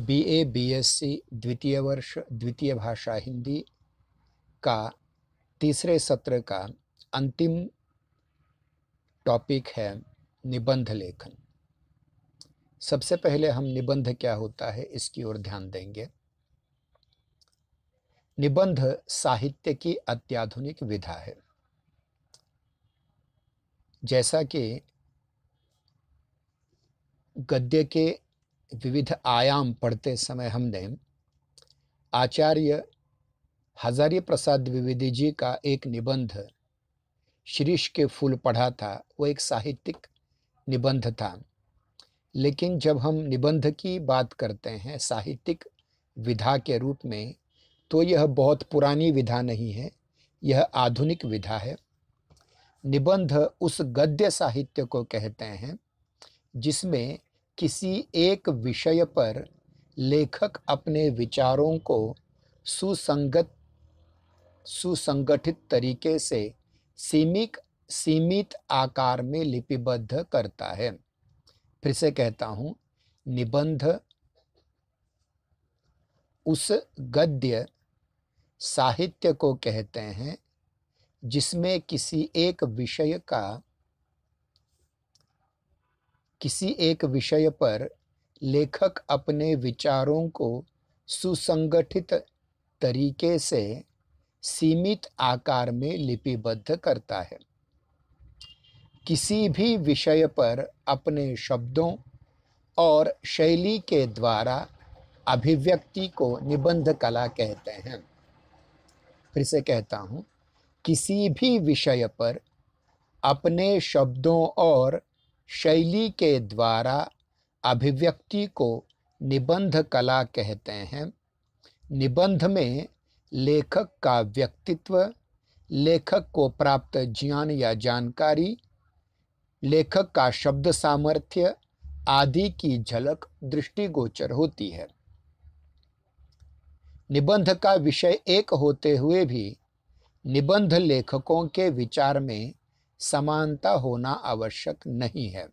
BA BSc द्वितीय वर्ष द्वितीय भाषा हिंदी का तीसरे सत्र का अंतिम टॉपिक है निबंध लेखन। सबसे पहले हम निबंध क्या होता है इसकी ओर ध्यान देंगे। निबंध साहित्य की अत्याधुनिक विधा है। जैसा कि गद्य के विविध आयाम पढ़ते समय हमने आचार्य हजारी प्रसाद द्विवेदी जी का एक निबंध शिरीष के फूल पढ़ा था, वो एक साहित्यिक निबंध था। लेकिन जब हम निबंध की बात करते हैं साहित्यिक विधा के रूप में, तो यह बहुत पुरानी विधा नहीं है, यह आधुनिक विधा है। निबंध उस गद्य साहित्य को कहते हैं जिसमें किसी एक विषय पर लेखक अपने विचारों को सुसंगठित तरीके से सीमित आकार में लिपिबद्ध करता है। फिर से कहता हूं, निबंध उस गद्य साहित्य को कहते हैं जिसमें किसी एक विषय पर लेखक अपने विचारों को सुसंगठित तरीके से सीमित आकार में लिपिबद्ध करता है। किसी भी विषय पर अपने शब्दों और शैली के द्वारा अभिव्यक्ति को निबंध कला कहते हैं। फिर से कहता हूं, किसी भी विषय पर अपने शब्दों और शैली के द्वारा अभिव्यक्ति को निबंध कला कहते हैं। निबंध में लेखक का व्यक्तित्व, लेखक को प्राप्त ज्ञान या जानकारी, लेखक का शब्द सामर्थ्य आदि की झलक दृष्टिगोचर होती है। निबंध का विषय एक होते हुए भी निबंध लेखकों के विचार में समानता होना आवश्यक नहीं है,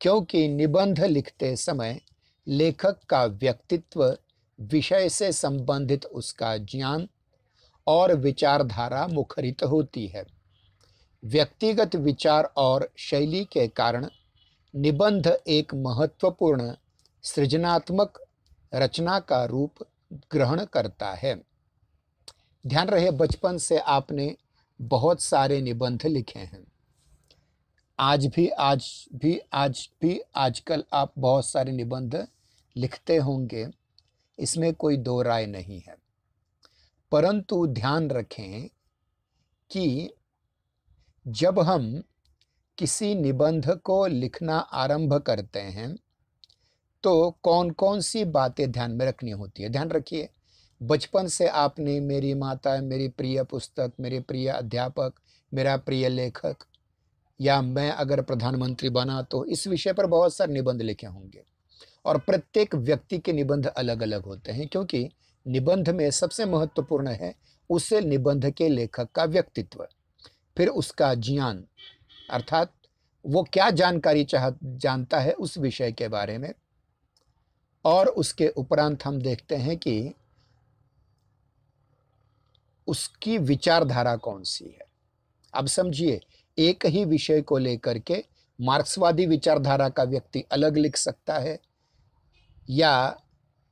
क्योंकि निबंध लिखते समय लेखक का व्यक्तित्व, विषय से संबंधित उसका ज्ञान और विचारधारा मुखरित होती है। व्यक्तिगत विचार और शैली के कारण निबंध एक महत्वपूर्ण सृजनात्मक रचना का रूप ग्रहण करता है। ध्यान रहे, बचपन से आपने बहुत सारे निबंध लिखे हैं। आज भी आजकल आप बहुत सारे निबंध लिखते होंगे, इसमें कोई दो राय नहीं है। परंतु ध्यान रखें कि जब हम किसी निबंध को लिखना आरंभ करते हैं तो कौन कौन सी बातें ध्यान में रखनी होती है। ध्यान रखिए, बचपन से आपने मेरी माता, मेरी प्रिय पुस्तक, मेरे प्रिय अध्यापक, मेरा प्रिय लेखक, या मैं अगर प्रधानमंत्री बना तो इस विषय पर बहुत सारे निबंध लिखे होंगे। और प्रत्येक व्यक्ति के निबंध अलग अलग होते हैं, क्योंकि निबंध में सबसे महत्वपूर्ण है उस निबंध के लेखक का व्यक्तित्व, फिर उसका ज्ञान, अर्थात वो क्या जानकारी जानता है उस विषय के बारे में, और उसके उपरांत हम देखते हैं कि उसकी विचारधारा कौन सी है। अब समझिए, एक ही विषय को लेकर के मार्क्सवादी विचारधारा का व्यक्ति अलग लिख सकता है, या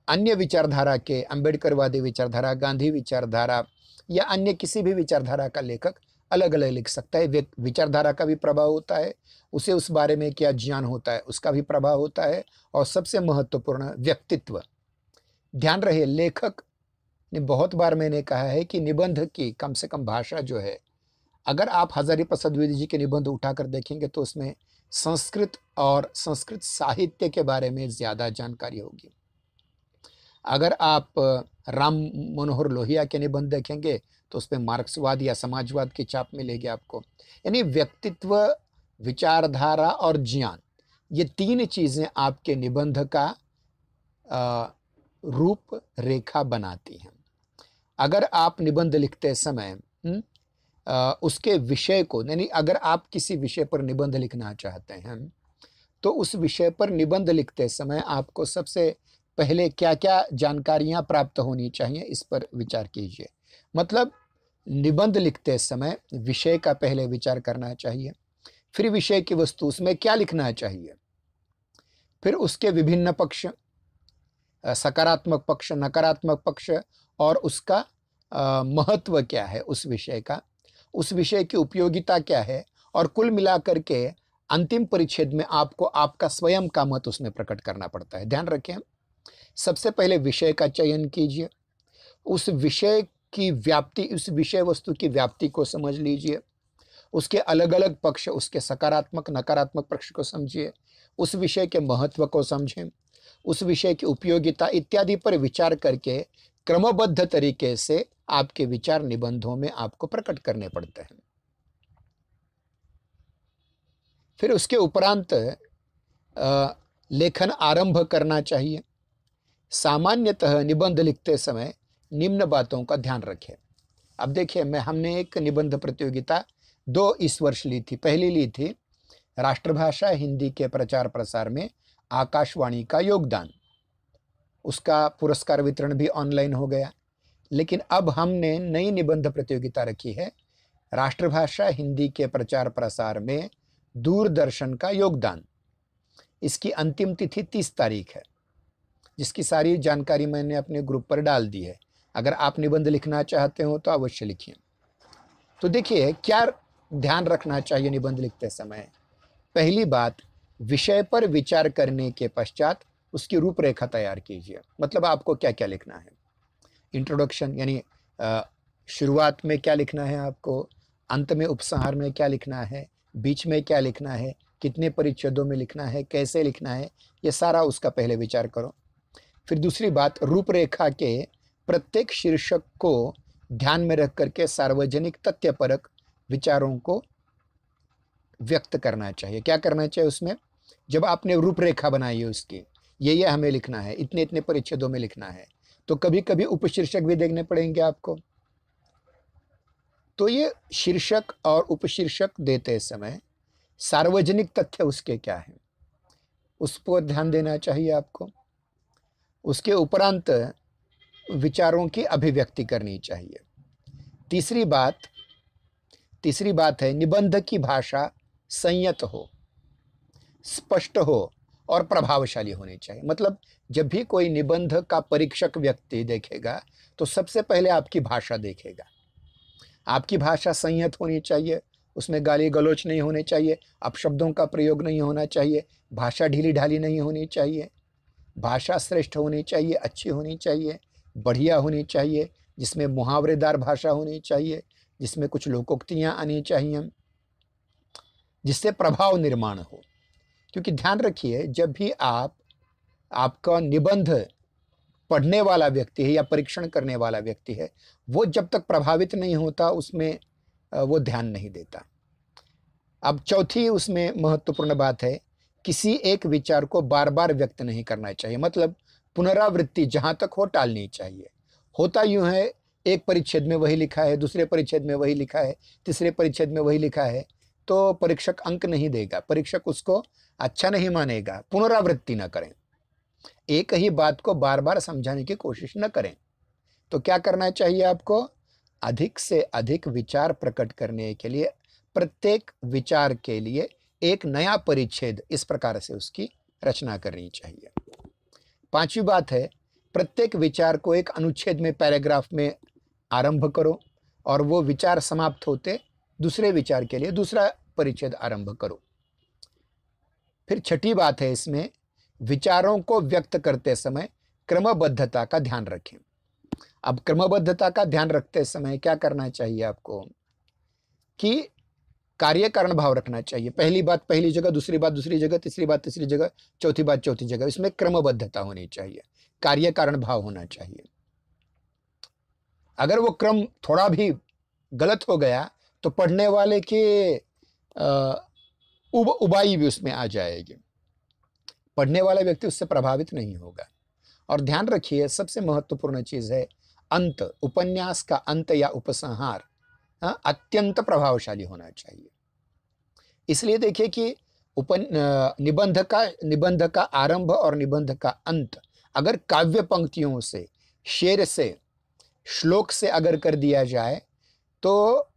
अन्य विचारधारा के अंबेडकरवादी विचारधारा, गांधी विचारधारा, या अन्य किसी भी विचारधारा का लेखक अलग अलग लिख सकता है। विचारधारा का भी प्रभाव होता है, उसे उस बारे में क्या ज्ञान होता है उसका भी प्रभाव होता है, और सबसे महत्वपूर्ण व्यक्तित्व। ध्यान रहे, लेखक ने बहुत बार मैंने कहा है कि निबंध की कम से कम भाषा जो है, अगर आप हजारी प्रसाद द्विवेदी जी के निबंध उठाकर देखेंगे तो उसमें संस्कृत और संस्कृत साहित्य के बारे में ज़्यादा जानकारी होगी। अगर आप राम मनोहर लोहिया के निबंध देखेंगे तो उसमें मार्क्सवाद या समाजवाद की छाप मिलेगी आपको। यानी व्यक्तित्व, विचारधारा और ज्ञान, ये तीन चीज़ें आपके निबंध का रूप रेखा बनाती हैं। अगर आप निबंध लिखते समय उसके विषय को, यानी अगर आप किसी विषय पर निबंध लिखना चाहते हैं तो उस विषय पर निबंध लिखते समय आपको सबसे पहले क्या क्या जानकारियां प्राप्त होनी चाहिए, इस पर विचार कीजिए। मतलब निबंध लिखते समय विषय का पहले विचार करना चाहिए, फिर विषय की वस्तु, उसमें क्या लिखना चाहिए, फिर उसके विभिन्न पक्ष, सकारात्मक पक्ष, नकारात्मक पक्ष, और उसका महत्व क्या है उस विषय का, उस विषय की उपयोगिता क्या है, और कुल मिलाकर के अंतिम परिच्छेद में आपको आपका स्वयं का मत उसमें प्रकट करना पड़ता है। ध्यान रखें, सबसे पहले विषय का चयन कीजिए, उस विषय की व्याप्ति, उस विषय वस्तु की व्याप्ति को समझ लीजिए, उसके अलग अलग पक्ष, उसके सकारात्मक नकारात्मक पक्ष को समझिए, उस विषय के महत्व को समझें, उस विषय की उपयोगिता इत्यादि पर विचार करके क्रमबद्ध तरीके से आपके विचार निबंधों में आपको प्रकट करने पड़ते हैं। फिर उसके उपरांत लेखन आरंभ करना चाहिए। सामान्यतः निबंध लिखते समय निम्न बातों का ध्यान रखें। अब देखिए, हमने एक निबंध प्रतियोगिता 2 इस वर्ष ली थी। पहली ली थी राष्ट्रभाषा हिंदी के प्रचार प्रसार में आकाशवाणी का योगदान, उसका पुरस्कार वितरण भी ऑनलाइन हो गया। लेकिन अब हमने नई निबंध प्रतियोगिता रखी है, राष्ट्रभाषा हिंदी के प्रचार प्रसार में दूरदर्शन का योगदान। इसकी अंतिम तिथि 30 तारीख है, जिसकी सारी जानकारी मैंने अपने ग्रुप पर डाल दी है। अगर आप निबंध लिखना चाहते हो तो अवश्य लिखिए। तो देखिए, क्या ध्यान रखना चाहिए निबंध लिखते समय। पहली बात, विषय पर विचार करने के पश्चात उसकी रूपरेखा तैयार कीजिए। मतलब आपको क्या क्या लिखना है। इंट्रोडक्शन यानी शुरुआत में क्या लिखना है आपको, अंत में उपसंहार में क्या लिखना है, बीच में क्या लिखना है, कितने परिच्छेदों में लिखना है, कैसे लिखना है, ये सारा उसका पहले विचार करो। फिर दूसरी बात, रूपरेखा के प्रत्येक शीर्षक को ध्यान में रख करके सार्वजनिक तथ्यपरक विचारों को व्यक्त करना चाहिए। क्या करना चाहिए उसमें, जब आपने रूपरेखा बनाई है उसकी, ये हमें लिखना है, इतने इतने परिच्छेदों में लिखना है, तो कभी कभी उपशीर्षक भी देखने पड़ेंगे आपको। तो ये शीर्षक और उपशीर्षक देते समय सार्वजनिक तथ्य उसके क्या है, उस पर ध्यान देना चाहिए आपको। उसके उपरांत विचारों की अभिव्यक्ति करनी चाहिए। तीसरी बात है, निबंध की भाषा संयत हो, स्पष्ट हो और प्रभावशाली होनी चाहिए। मतलब जब भी कोई निबंध का परीक्षक व्यक्ति देखेगा तो सबसे पहले आपकी भाषा देखेगा। आपकी भाषा संयत होनी चाहिए, उसमें गाली गलौच नहीं होने चाहिए, अपशब्दों का प्रयोग नहीं होना चाहिए, भाषा ढीली ढाली नहीं होनी चाहिए, भाषा श्रेष्ठ होनी चाहिए, अच्छी होनी चाहिए, बढ़िया होनी चाहिए, जिसमें मुहावरेदार भाषा होनी चाहिए, जिसमें कुछ लोकोक्तियाँ आनी चाहिए, जिससे प्रभाव निर्माण हो। क्योंकि ध्यान रखिए, जब भी आपका निबंध पढ़ने वाला व्यक्ति है या परीक्षण करने वाला व्यक्ति है, वो जब तक प्रभावित नहीं होता उसमें वो ध्यान नहीं देता। अब चौथी उसमें महत्वपूर्ण बात है, किसी एक विचार को बार बार व्यक्त नहीं करना चाहिए। मतलब पुनरावृत्ति जहाँ तक हो टालनी चाहिए। होता यूँ है, एक परिच्छेद में वही लिखा है, दूसरे परिच्छेद में वही लिखा है, तीसरे परिच्छेद में वही लिखा है, तो परीक्षक अंक नहीं देगा, परीक्षक उसको अच्छा नहीं मानेगा। पुनरावृत्ति न करें, एक ही बात को बार बार समझाने की कोशिश न करें। तो क्या करना चाहिए आपको, अधिक से अधिक विचार प्रकट करने के लिए प्रत्येक विचार के लिए एक नया परिच्छेद इस प्रकार से उसकी रचना करनी चाहिए। पांचवी बात है, प्रत्येक विचार को एक अनुच्छेद में, पैराग्राफ में आरंभ करो और वो विचार समाप्त होते दूसरे विचार के लिए दूसरा परिच्छेद आरंभ करो। फिर छठी बात है, इसमें विचारों को व्यक्त करते समय क्रमबद्धता का ध्यान रखें। अब क्रमबद्धता का ध्यान रखते समय क्या करना चाहिए आपको कि कार्य कारण भाव रखना चाहिए। पहली बात पहली जगह, दूसरी बात दूसरी जगह, तीसरी बात तीसरी जगह, चौथी बात चौथी जगह। इसमें क्रमबद्धता होनी चाहिए, कार्य कारण भाव होना चाहिए। अगर वो क्रम थोड़ा भी गलत हो गया तो पढ़ने वाले के उबाई भी उसमें आ जाएगी, पढ़ने वाला व्यक्ति उससे प्रभावित नहीं होगा। और ध्यान रखिए, सबसे महत्वपूर्ण चीज है अंत, उपन्यास का अंत या उपसंहार अत्यंत प्रभावशाली होना चाहिए। इसलिए देखिए कि निबंध का आरंभ और निबंध का अंत अगर काव्य पंक्तियों से, शेर से, श्लोक से अगर कर दिया जाए तो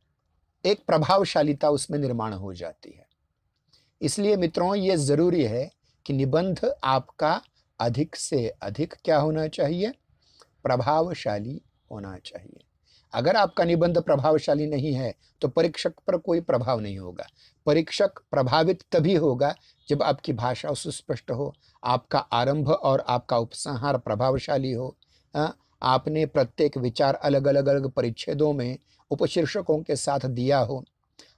एक प्रभावशालीता उसमें निर्माण हो जाती है। इसलिए मित्रों, ये जरूरी है कि निबंध आपका अधिक से अधिक क्या होना चाहिए? प्रभावशाली होना चाहिए। अगर आपका निबंध प्रभावशाली नहीं है तो परीक्षक पर कोई प्रभाव नहीं होगा। परीक्षक प्रभावित तभी होगा जब आपकी भाषा सुस्पष्ट हो, आपका आरंभ और आपका उपसंहार प्रभावशाली हो, आपने प्रत्येक विचार अलग अलग अलग परिच्छेदों में उपशीर्षकों के साथ दिया हो।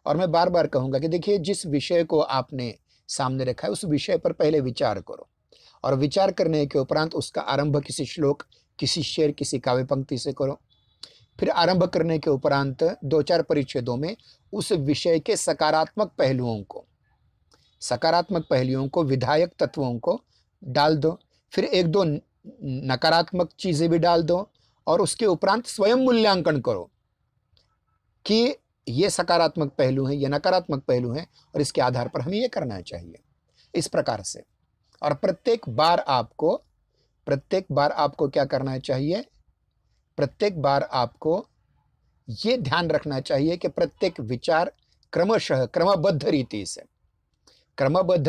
और मैं बार बार कहूँगा कि देखिए, जिस विषय को आपने सामने रखा है उस विषय पर पहले विचार करो, और विचार करने के उपरांत उसका आरंभ किसी श्लोक, किसी शेर, किसी काव्य पंक्ति से करो। फिर आरंभ करने के उपरांत 2-4 परिच्छेदों में उस विषय के सकारात्मक पहलुओं को, विधायक तत्वों को डाल दो। फिर 1-2 नकारात्मक चीजें भी डाल दो, और उसके उपरांत स्वयं मूल्यांकन करो कि ये सकारात्मक पहलू हैं, ये नकारात्मक पहलू हैं, और इसके आधार पर हमें ये करना चाहिए, इस प्रकार से। और प्रत्येक बार आपको क्या करना चाहिए? प्रत्येक बार आपको ये ध्यान रखना चाहिए कि प्रत्येक विचार क्रमशः क्रमबद्ध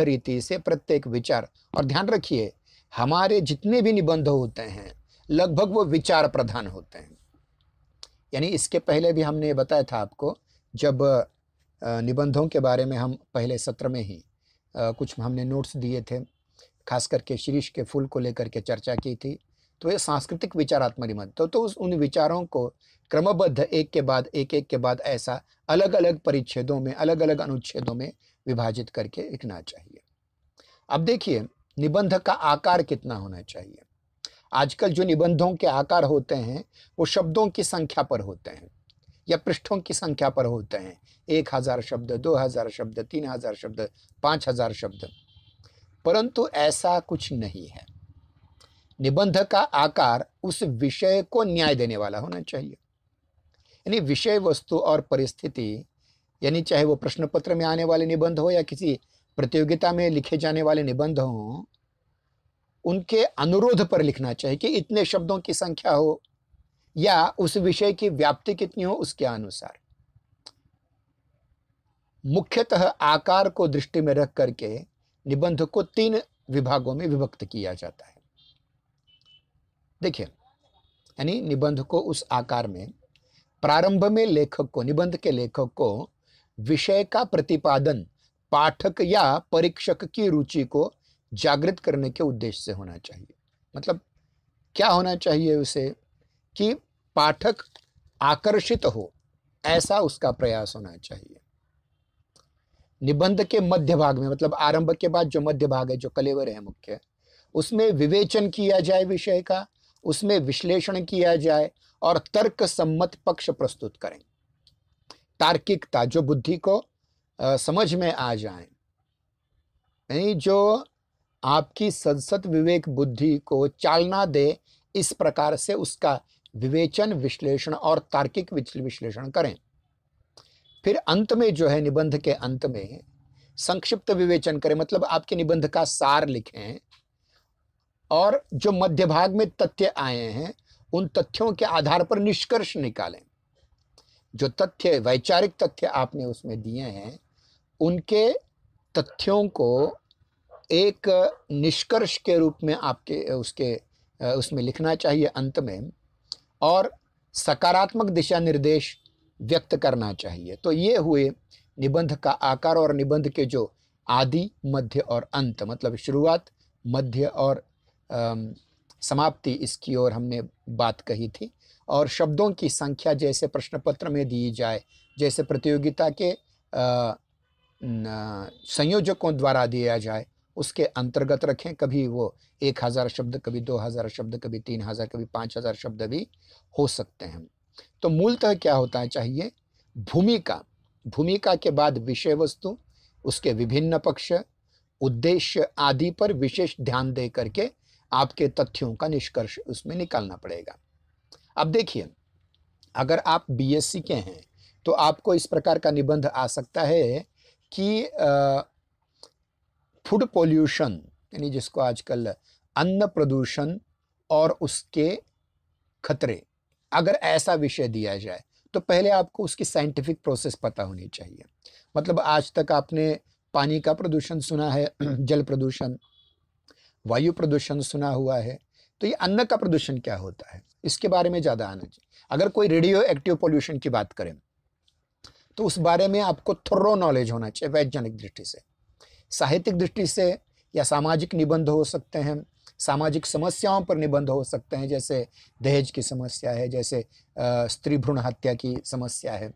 रीति से प्रत्येक विचार। और ध्यान रखिए, हमारे जितने भी निबंध होते हैं लगभग वो विचार प्रधान होते हैं। यानी इसके पहले भी हमने बताया था आपको, जब निबंधों के बारे में हम पहले सत्र में ही कुछ हमने नोट्स दिए थे, खास करके शीरीष के फूल को लेकर के चर्चा की थी। तो ये सांस्कृतिक विचारात्मक निबंध, तो उन विचारों को क्रमबद्ध एक के बाद ऐसा अलग अलग परिच्छेदों में, अलग अलग अनुच्छेदों में विभाजित करके लिखना चाहिए। अब देखिए, निबंध का आकार कितना होना चाहिए? आजकल जो निबंधों के आकार होते हैं वो शब्दों की संख्या पर होते हैं या पृष्ठों की संख्या पर होते हैं। 1000 शब्द, 2000 शब्द, 3000 शब्द, 5000 शब्द। परंतु ऐसा कुछ नहीं है। निबंध का आकार उस विषय को न्याय देने वाला होना चाहिए। यानी विषय, वस्तु और परिस्थिति, यानी चाहे वो प्रश्न पत्र में आने वाले निबंध हो या किसी प्रतियोगिता में लिखे जाने वाले निबंध हो, उनके अनुरोध पर लिखना चाहिए कि इतने शब्दों की संख्या हो या उस विषय की व्याप्ति कितनी हो उसके अनुसार। मुख्यतः आकार को दृष्टि में रख करके निबंध को 3 विभागों में विभक्त किया जाता है। देखिए, यानी निबंध को उस आकार में प्रारंभ में निबंध के लेखक को विषय का प्रतिपादन पाठक या परीक्षक की रुचि को जागृत करने के उद्देश्य से होना चाहिए। मतलब क्या होना चाहिए उसे? कि पाठक आकर्षित हो, ऐसा उसका प्रयास होना चाहिए। निबंध के मध्य भाग में, मतलब आरंभ के बाद जो मध्य भाग है, जो कलेवर है मुख्य, उसमें विवेचन किया जाए विषय का, उसमें विश्लेषण किया जाए और तर्क सम्मत पक्ष प्रस्तुत करें। तार्किकता, जो बुद्धि को समझ में आ जाए, यानी जो आपकी सदसद विवेक बुद्धि को चालना दे, इस प्रकार से उसका विवेचन, विश्लेषण और तार्किक विश्लेषण करें। फिर अंत में जो है, निबंध के अंत में संक्षिप्त विवेचन करें, मतलब आपके निबंध का सार लिखें और जो मध्य भाग में तथ्य आए हैं उन तथ्यों के आधार पर निष्कर्ष निकालें। जो तथ्य, वैचारिक तथ्य आपने उसमें दिए हैं, उनके तथ्यों को एक निष्कर्ष के रूप में आपके उसमें लिखना चाहिए अंत में, और सकारात्मक दिशा निर्देश व्यक्त करना चाहिए। तो ये हुए निबंध का आकार और निबंध के जो आदि, मध्य और अंत, मतलब शुरुआत, मध्य और समाप्ति, इसकी ओर हमने बात कही थी। और शब्दों की संख्या जैसे प्रश्न पत्र में दी जाए, जैसे प्रतियोगिता के संयोजकों द्वारा दिया जाए, उसके अंतर्गत रखें। कभी वो 1000 शब्द, कभी 2000 शब्द, कभी 3000, कभी 5000 शब्द भी हो सकते हैं। तो मूलतः क्या होता है चाहिए? भूमिका के बाद विषय वस्तु, उसके विभिन्न पक्ष, उद्देश्य आदि पर विशेष ध्यान दे करके आपके तथ्यों का निष्कर्ष उसमें निकालना पड़ेगा। अब देखिए, अगर आप बीएससी के हैं तो आपको इस प्रकार का निबंध आ सकता है कि फूड पॉल्यूशन, यानी जिसको आजकल अन्न प्रदूषण और उसके खतरे, अगर ऐसा विषय दिया जाए तो पहले आपको उसकी साइंटिफिक प्रोसेस पता होनी चाहिए। मतलब आज तक आपने पानी का प्रदूषण सुना है, जल प्रदूषण, वायु प्रदूषण सुना हुआ है, तो ये अन्न का प्रदूषण क्या होता है इसके बारे में ज़्यादा आना चाहिए। अगर कोई रेडियो एक्टिव पॉल्यूशन की बात करें तो उस बारे में आपको थोरो नॉलेज होना चाहिए वैज्ञानिक दृष्टि से। साहित्यिक दृष्टि से या सामाजिक निबंध हो सकते हैं, सामाजिक समस्याओं पर निबंध हो सकते हैं, जैसे दहेज की समस्या है, जैसे स्त्री भ्रूण हत्या की समस्या है,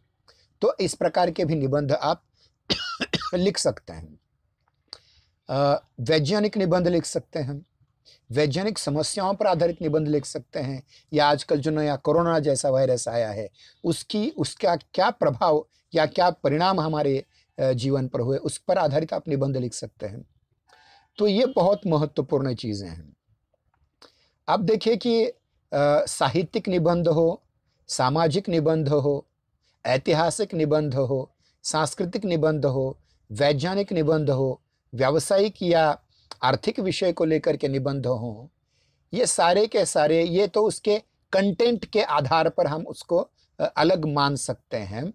तो इस प्रकार के भी निबंध आप लिख सकते हैं। वैज्ञानिक निबंध लिख सकते हैं, वैज्ञानिक समस्याओं पर आधारित निबंध लिख सकते हैं, या आजकल जो नया कोरोना जैसा वायरस आया है उसका क्या प्रभाव या क्या परिणाम हमारे जीवन पर हुए, उस पर आधारित आप निबंध लिख सकते हैं। तो ये बहुत महत्वपूर्ण चीज़ें हैं। अब देखिए कि साहित्यिक निबंध हो, सामाजिक निबंध हो, ऐतिहासिक निबंध हो, सांस्कृतिक निबंध हो, वैज्ञानिक निबंध हो, व्यावसायिक या आर्थिक विषय को लेकर के निबंध हों, ये सारे के सारे ये तो उसके कंटेंट के आधार पर हम उसको अलग मान सकते हैं,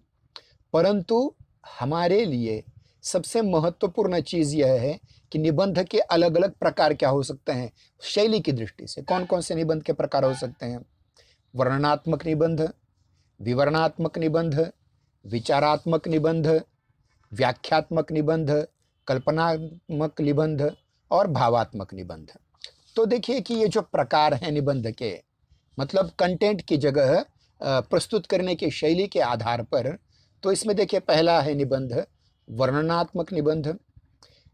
परंतु हमारे लिए सबसे महत्वपूर्ण चीज़ यह है कि निबंध के अलग अलग प्रकार क्या हो सकते हैं। शैली की दृष्टि से कौन कौन से निबंध के प्रकार हो सकते हैं? वर्णनात्मक निबंध, विवरणात्मक निबंध, विचारात्मक निबंध, व्याख्यात्मक निबंध, कल्पनात्मक निबंध और भावात्मक निबंध। तो देखिए कि ये जो प्रकार हैं निबंध के, मतलब कंटेंट की जगह प्रस्तुत करने की शैली के आधार पर, तो इसमें देखिए पहला है निबंध वर्णनात्मक निबंध।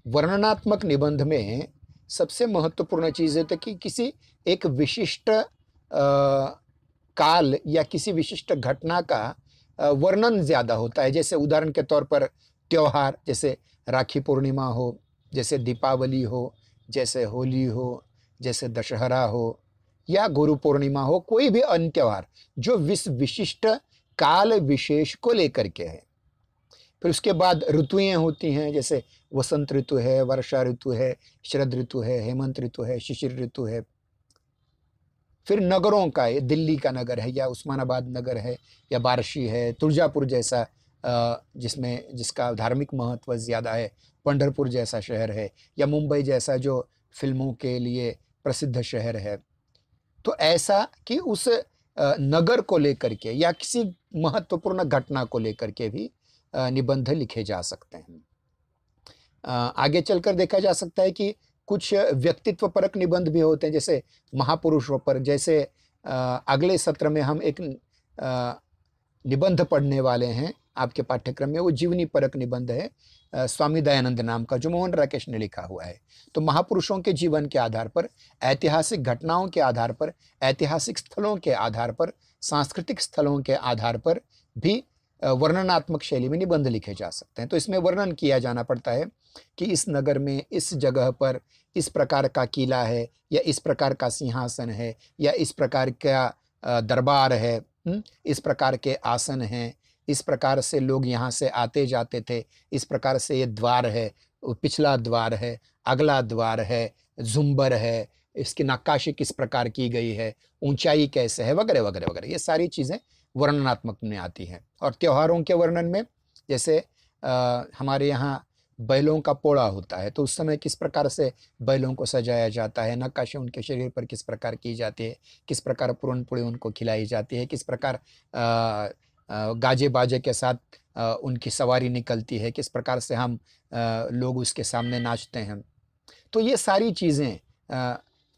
वर्णनात्मक निबंध में सबसे महत्वपूर्ण चीज़ है तो कि किसी एक विशिष्ट काल या किसी विशिष्ट घटना का वर्णन ज़्यादा होता है। जैसे उदाहरण के तौर पर त्योहार, जैसे राखी पूर्णिमा हो, जैसे दीपावली हो, जैसे होली हो, जैसे दशहरा हो या गुरु पूर्णिमा हो, कोई भी अन्य त्योहार जो विशिष्ट काल विशेष को लेकर के है। फिर उसके बाद ऋतुएं होती हैं, जैसे वसंत ऋतु है, वर्षा ऋतु है, शरद ऋतु है, हेमंत ऋतु है, शिशिर ऋतु है। फिर नगरों का, ये दिल्ली का नगर है या उस्मानाबाद नगर है या बार्शी है, तुळजापुर जैसा जिसका धार्मिक महत्व ज़्यादा है, पंढरपुर जैसा शहर है, या मुंबई जैसा जो फिल्मों के लिए प्रसिद्ध शहर है। तो ऐसा कि उस नगर को लेकर के या किसी महत्वपूर्ण घटना को लेकर के भी निबंध लिखे जा सकते हैं। आगे चलकर देखा जा सकता है कि कुछ व्यक्तित्व परक निबंध भी होते हैं, जैसे महापुरुषों पर। जैसे अगले सत्र में हम एक निबंध पढ़ने वाले हैं आपके पाठ्यक्रम में, वो जीवनी परक निबंध है स्वामी दयानंद नाम का, जो मोहन राकेश ने लिखा हुआ है। तो महापुरुषों के जीवन के आधार पर, ऐतिहासिक घटनाओं के आधार पर, ऐतिहासिक स्थलों के आधार पर, सांस्कृतिक स्थलों के आधार पर भी वर्णनात्मक शैली में निबंध लिखे जा सकते हैं। तो इसमें वर्णन किया जाना पड़ता है कि इस नगर में, इस जगह पर इस प्रकार का किला है, या इस प्रकार का सिंहासन है, या इस प्रकार का दरबार है, इस प्रकार के आसन हैं, इस प्रकार से लोग यहाँ से आते जाते थे, इस प्रकार से ये द्वार है, पिछला द्वार है, अगला द्वार है, झुंबर है, इसकी नक्काशी किस प्रकार की गई है, ऊंचाई कैसे है, वगैरह वगैरह वगैरह। ये सारी चीज़ें वर्णनात्मक में आती हैं। और त्योहारों के वर्णन में, जैसे हमारे यहाँ बैलों का पोड़ा होता है, तो उस समय किस प्रकार से बैलों को सजाया जाता है, नक्काशी उनके शरीर पर किस प्रकार की जाती है, किस प्रकार पूरन पूड़ी उनको खिलाई जाती है, किस प्रकार गाजे बाजे के साथ उनकी सवारी निकलती है, किस प्रकार से हम लोग उसके सामने नाचते हैं। तो ये सारी चीज़ें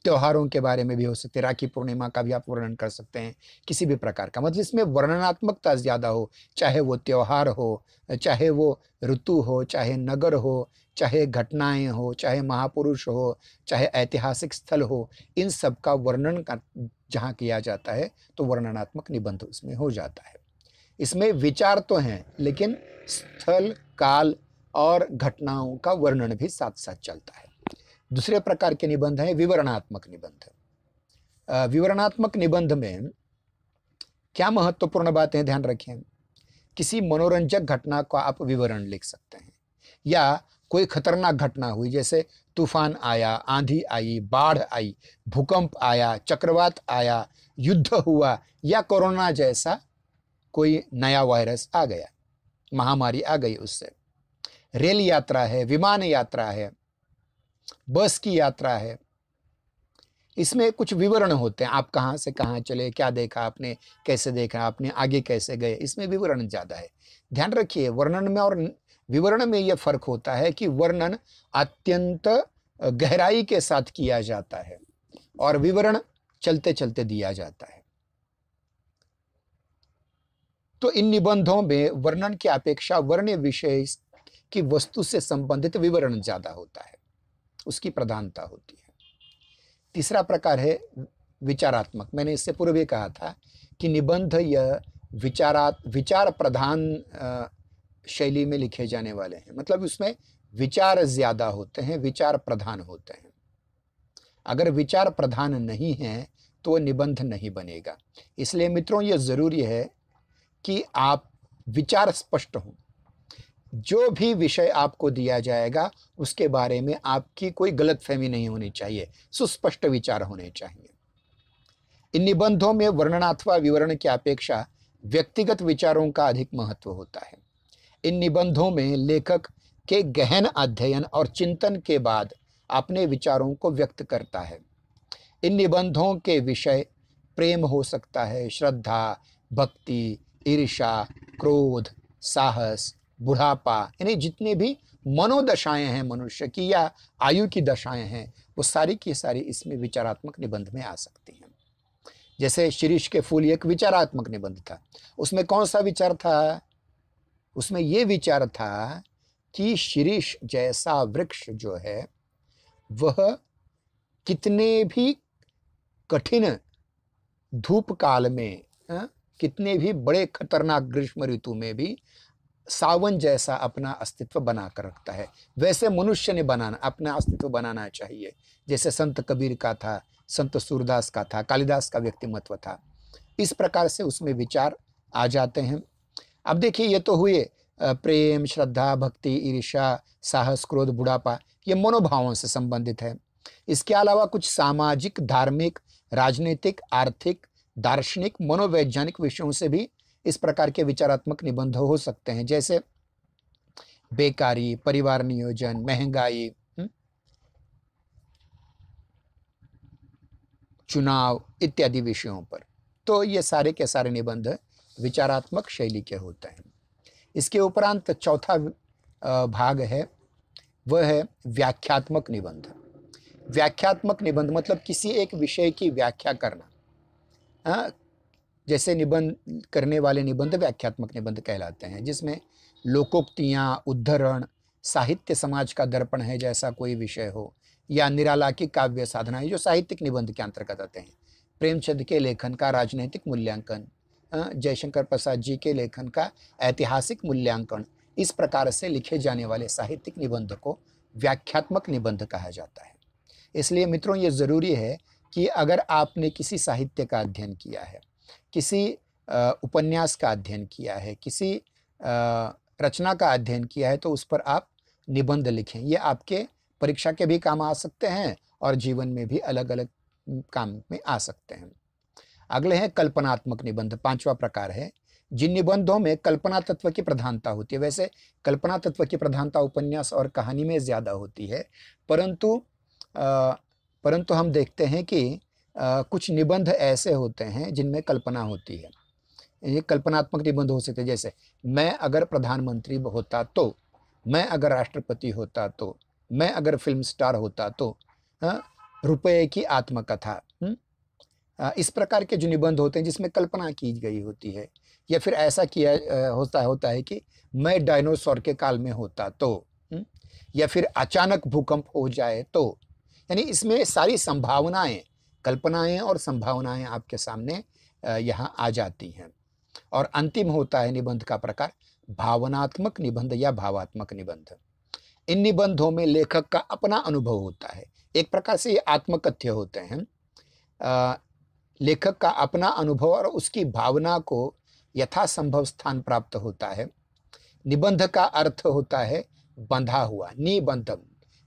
त्योहारों के बारे में भी हो सकती है। राखी पूर्णिमा का भी आप वर्णन कर सकते हैं, किसी भी प्रकार का, मतलब इसमें वर्णनात्मकता ज़्यादा हो, चाहे वो त्योहार हो, चाहे वो ऋतु हो, चाहे नगर हो, चाहे घटनाएं हो, चाहे महापुरुष हो, चाहे ऐतिहासिक स्थल हो, इन सब का वर्णन का जहाँ किया जाता है तो वर्णनात्मक निबंध उसमें हो जाता है। इसमें विचार तो हैं, लेकिन स्थल, काल और घटनाओं का वर्णन भी साथ साथ चलता है। दूसरे प्रकार के निबंध हैं विवरणात्मक निबंध। विवरणात्मक निबंध में क्या महत्वपूर्ण बातें ध्यान रखें? किसी मनोरंजक घटना का आप विवरण लिख सकते हैं, या कोई खतरनाक घटना हुई, जैसे तूफान आया, आंधी आई, बाढ़ आई, भूकंप आया, चक्रवात आया, युद्ध हुआ, या कोरोना जैसा कोई नया वायरस आ गया, महामारी आ गई उससे। रेल यात्रा है, विमान यात्रा है, बस की यात्रा है, इसमें कुछ विवरण होते हैं। आप कहाँ से कहाँ चले, क्या देखा आपने, कैसे देखा आपने, आगे कैसे गए, इसमें विवरण ज़्यादा है। ध्यान रखिए, वर्णन में और विवरण में यह फर्क होता है कि वर्णन अत्यंत गहराई के साथ किया जाता है और विवरण चलते चलते दिया जाता है। तो इन निबंधों में वर्णन की अपेक्षा वर्ण्य विषय की वस्तु से संबंधित विवरण ज्यादा होता है, उसकी प्रधानता होती है। तीसरा प्रकार है विचारात्मक। मैंने इससे पूर्व भी कहा था कि निबंध यह विचार प्रधान शैली में लिखे जाने वाले हैं, मतलब उसमें विचार ज्यादा होते हैं, विचार प्रधान होते हैं। अगर विचार प्रधान नहीं है तो निबंध नहीं बनेगा। इसलिए मित्रों, यह जरूरी है कि आप विचार स्पष्ट हों। जो भी विषय आपको दिया जाएगा उसके बारे में आपकी कोई गलतफहमी नहीं होनी चाहिए, सुस्पष्ट विचार होने चाहिए। इन निबंधों में वर्णन अथवा विवरण की अपेक्षा व्यक्तिगत विचारों का अधिक महत्व होता है। इन निबंधों में लेखक के गहन अध्ययन और चिंतन के बाद अपने विचारों को व्यक्त करता है। इन निबंधों के विषय प्रेम हो सकता है, श्रद्धा, भक्ति, ईर्ष्या, क्रोध, साहस, बुढ़ापा, यानी जितने भी मनोदशाएं हैं मनुष्य की या आयु की दशाएं हैं, वो सारी की सारी इसमें विचारात्मक निबंध में आ सकती हैं। जैसे शिरीष के फूल एक विचारात्मक निबंध था। उसमें कौन सा विचार था? उसमें यह विचार था कि शिरीष जैसा वृक्ष जो है वह कितने भी कठिन धूप काल में, कितने भी बड़े खतरनाक ग्रीष्म ऋतु में भी सावन जैसा अपना अस्तित्व बनाकर रखता है। वैसे मनुष्य ने अपना अस्तित्व बनाना चाहिए, जैसे संत कबीर का था, संत सूरदास का था, कालिदास का व्यक्तिमत्व था। इस प्रकार से उसमें विचार आ जाते हैं। अब देखिए, ये तो हुए प्रेम, श्रद्धा, भक्ति, ईर्ष्या, साहस, क्रोध, बुढ़ापा, ये मनोभावों से संबंधित है। इसके अलावा कुछ सामाजिक, धार्मिक, राजनीतिक, आर्थिक, दार्शनिक, मनोवैज्ञानिक विषयों से भी इस प्रकार के विचारात्मक निबंध हो सकते हैं, जैसे बेकारी, परिवार नियोजन, महंगाई, चुनाव इत्यादि विषयों पर। तो ये सारे के सारे निबंध विचारात्मक शैली के होते हैं। इसके उपरांत चौथा भाग है, वह है व्याख्यात्मक निबंध। व्याख्यात्मक निबंध मतलब किसी एक विषय की व्याख्या करना। जैसे निबंध करने वाले निबंध व्याख्यात्मक निबंध कहलाते हैं, जिसमें लोकोक्तियाँ, उद्धरण, साहित्य समाज का दर्पण है जैसा कोई विषय हो, या निराला की काव्य साधना है, जो साहित्यिक निबंध के अंतर्गत आते हैं। प्रेमचंद के लेखन का राजनैतिक मूल्यांकन, जयशंकर प्रसाद जी के लेखन का ऐतिहासिक मूल्यांकन, इस प्रकार से लिखे जाने वाले साहित्यिक निबंध को व्याख्यात्मक निबंध कहा जाता है। इसलिए मित्रों, ये ज़रूरी है कि अगर आपने किसी साहित्य का अध्ययन किया है, किसी उपन्यास का अध्ययन किया है, किसी रचना का अध्ययन किया है, तो उस पर आप निबंध लिखें। ये आपके परीक्षा के भी काम आ सकते हैं और जीवन में भी अलग अलग काम में आ सकते हैं। अगले हैं कल्पनात्मक निबंध, पांचवा प्रकार है, जिन निबंधों में कल्पना तत्व की प्रधानता होती है। वैसे कल्पना तत्व की प्रधानता उपन्यास और कहानी में ज़्यादा होती है, परंतु हम देखते हैं कि कुछ निबंध ऐसे होते हैं जिनमें कल्पना होती है। ये कल्पनात्मक निबंध हो सकते हैं, जैसे मैं अगर प्रधानमंत्री होता तो, मैं अगर राष्ट्रपति होता तो, मैं अगर फिल्म स्टार होता तो, रुपये की आत्मकथा। इस प्रकार के जो निबंध होते हैं जिसमें कल्पना की गई होती है, या फिर ऐसा किया होता है कि मैं डायनासोर के काल में होता तो, या फिर अचानक भूकंप हो जाए तो। यानी इसमें सारी संभावनाएं, कल्पनाएं और संभावनाएं आपके सामने यहाँ आ जाती हैं। और अंतिम होता है निबंध का प्रकार भावनात्मक निबंध या भावात्मक निबंध। इन निबंधों में लेखक का अपना अनुभव होता है। एक प्रकार से ये आत्मकथ्य होते हैं। लेखक का अपना अनुभव और उसकी भावना को यथासंभव स्थान प्राप्त होता है। निबंध का अर्थ होता है बंधा हुआ, निबंधम।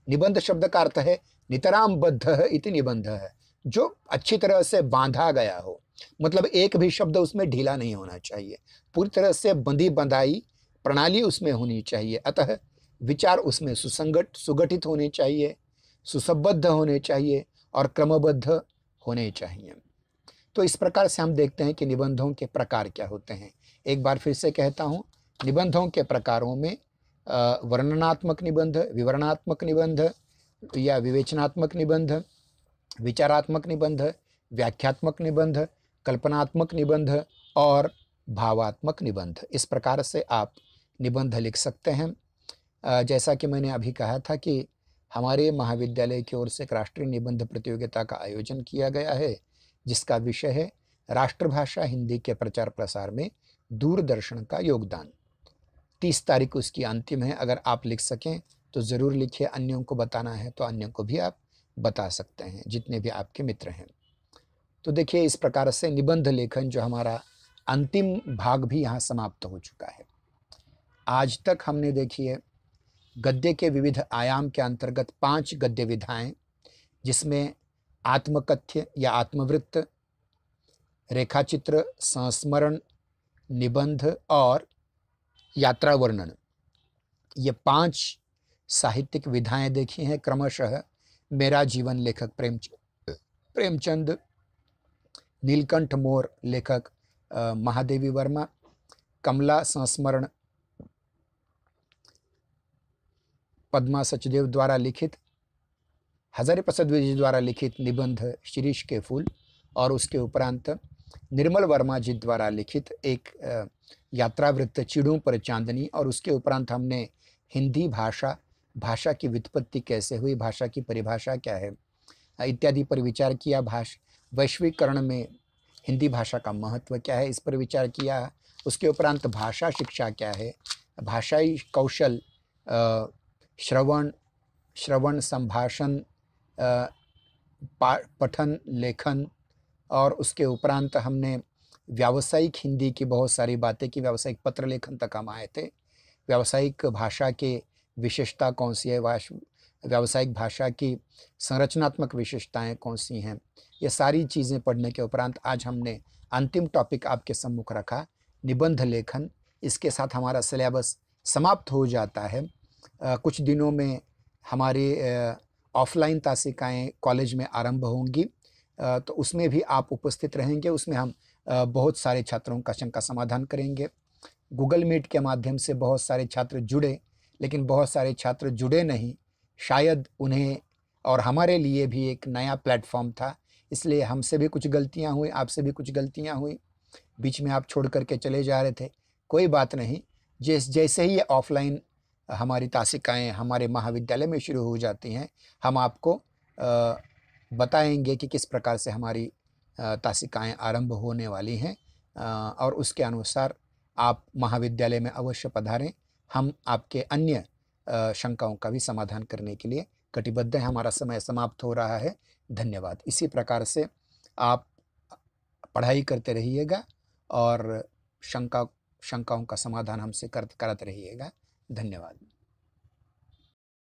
निबंध शब्द का अर्थ है नितराम बद्ध इति निबंध है, जो अच्छी तरह से बांधा गया हो, मतलब एक भी शब्द उसमें ढीला नहीं होना चाहिए, पूरी तरह से बंधी बंधाई प्रणाली उसमें होनी चाहिए। अतः विचार उसमें सुसंगत सुगठित होने चाहिए, सुसंबद्ध होने चाहिए और क्रमबद्ध होने चाहिए। तो इस प्रकार से हम देखते हैं कि निबंधों के प्रकार क्या होते हैं। एक बार फिर से कहता हूँ, निबंधों के प्रकारों में वर्णनात्मक निबंध, विवरणात्मक निबंध या विवेचनात्मक निबंध, विचारात्मक निबंध, व्याख्यात्मक निबंध, कल्पनात्मक निबंध और भावात्मक निबंध, इस प्रकार से आप निबंध लिख सकते हैं। जैसा कि मैंने अभी कहा था कि हमारे महाविद्यालय की ओर से एक राष्ट्रीय निबंध प्रतियोगिता का आयोजन किया गया है, जिसका विषय है राष्ट्रभाषा हिंदी के प्रचार प्रसार में दूरदर्शन का योगदान। 30 तारीख उसकी अंतिम है। अगर आप लिख सकें तो ज़रूर लिखिए, अन्यों को बताना है तो अन्यों को भी आप बता सकते हैं, जितने भी आपके मित्र हैं। तो देखिए, इस प्रकार से निबंध लेखन जो हमारा अंतिम भाग भी यहाँ समाप्त हो चुका है। आज तक हमने देखिए गद्य के विविध आयाम के अंतर्गत 5 गद्य विधाएं, जिसमें आत्मकथ्य या आत्मवृत्त, रेखाचित्र, संस्मरण, निबंध और यात्रा वर्णन, ये 5 साहित्यिक विधाएं देखी हैं क्रमशः। मेरा जीवन लेखक प्रेमचंद, नीलकंठ मोर लेखक महादेवी वर्मा, कमला संस्मरण पद्मा सचदेव द्वारा लिखित, हजारी प्रसाद द्विवेदी द्वारा लिखित निबंध शिरीष के फूल, और उसके उपरांत निर्मल वर्मा जी द्वारा लिखित एक यात्रावृत्त चिड़ों पर चांदनी, और उसके उपरांत हमने हिंदी भाषा की व्युत्पत्ति कैसे हुई, भाषा की परिभाषा क्या है इत्यादि पर विचार किया। वैश्वीकरण में हिंदी भाषा का महत्व क्या है, इस पर विचार किया। उसके उपरांत भाषा शिक्षा क्या है, भाषाई कौशल, श्रवण संभाषण, पठन लेखन, और उसके उपरांत हमने व्यावसायिक हिंदी की बहुत सारी बातें की, व्यावसायिक पत्र लेखन तक हम आए थे। व्यावसायिक भाषा के विशेषता कौन सी है, व्यावसायिक भाषा की संरचनात्मक विशेषताएं कौन सी हैं, ये सारी चीज़ें पढ़ने के उपरांत आज हमने अंतिम टॉपिक आपके सम्मुख रखा, निबंध लेखन। इसके साथ हमारा सिलेबस समाप्त हो जाता है। कुछ दिनों में हमारी ऑफलाइन तासिकाएँ कॉलेज में आरंभ होंगी, तो उसमें भी आप उपस्थित रहेंगे। उसमें हम बहुत सारे छात्रों का शंका समाधान करेंगे। गूगल मीट के माध्यम से बहुत सारे छात्र जुड़े, लेकिन बहुत सारे छात्र जुड़े नहीं, शायद उन्हें और हमारे लिए भी एक नया प्लेटफॉर्म था, इसलिए हमसे भी कुछ गलतियां हुई, आपसे भी कुछ गलतियां हुई, बीच में आप छोड़ करके चले जा रहे थे, कोई बात नहीं। जैसे ही ये ऑफलाइन हमारी तासिकाएँ हमारे महाविद्यालय में शुरू हो जाती हैं, हम आपको बताएंगे कि किस प्रकार से हमारी तासिकाएँ आरंभ होने वाली हैं, और उसके अनुसार आप महाविद्यालय में अवश्य पधारें। हम आपके अन्य शंकाओं का भी समाधान करने के लिए कटिबद्ध हैं। हमारा समय समाप्त हो रहा है। धन्यवाद। इसी प्रकार से आप पढ़ाई करते रहिएगा और शंकाओं का समाधान हमसे करते रहिएगा। धन्यवाद।